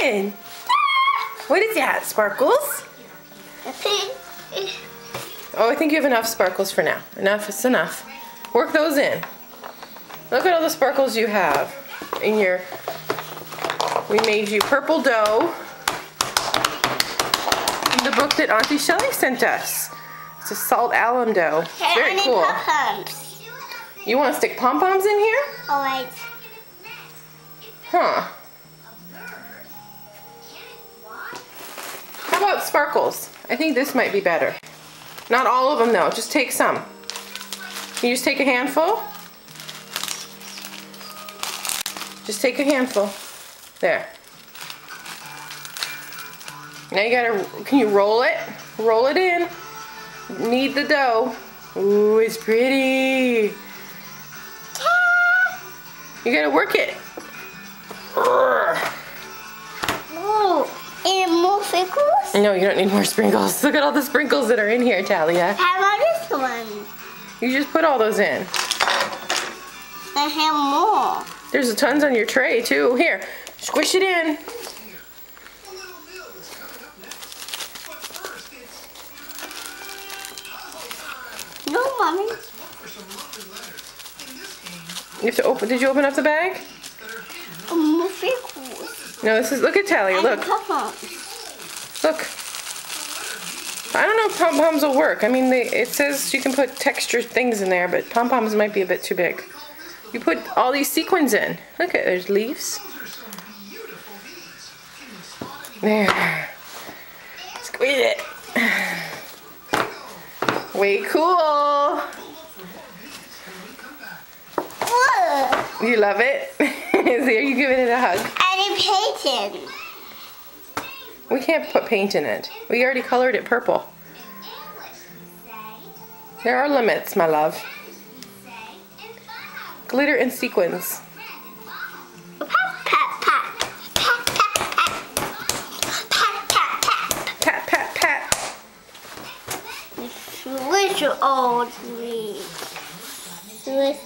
in? What is that? Sparkles? Oh, I think you have enough sparkles for now. Enough is enough. Work those in. Look at all the sparkles you have in your... We made you purple dough in the book that Auntie Shelly sent us. It's a salt alum dough. It's very cool. Pom-poms. You want to stick pom-poms in here? Alright. Huh. How about sparkles? I think this might be better. Not all of them though, just take some. Can you just take a handful? Just take a handful. There. Now you gotta, can you roll it? Roll it in. Knead the dough. Ooh, it's pretty. You gotta work it. Oh, and more sprinkles? No, you don't need more sprinkles. Look at all the sprinkles that are in here, Talia. How about this one? You just put all those in. I have more. There's tons on your tray too. Here, squish it in. No, Mommy. You have to open. Did you open up the bag? More sprinkles. No, this is. Look at Talia. And Look. pom-poms. Look. I don't know if pom-poms will work. I mean, it says you can put texture things in there, but pom-poms might be a bit too big. You put all these sequins in. Look at, there's leaves. There. Squeeze it. Way cool. Whoa. You love it? There, you giving it a hug. And a painting. We can't put paint in it. We already colored it purple. There are limits, my love. Glitter and sequins. Pat, pat, pat. Pat, pat, pat. Pat, pat, pat. Pat, pat, pat. Switch old me. Switch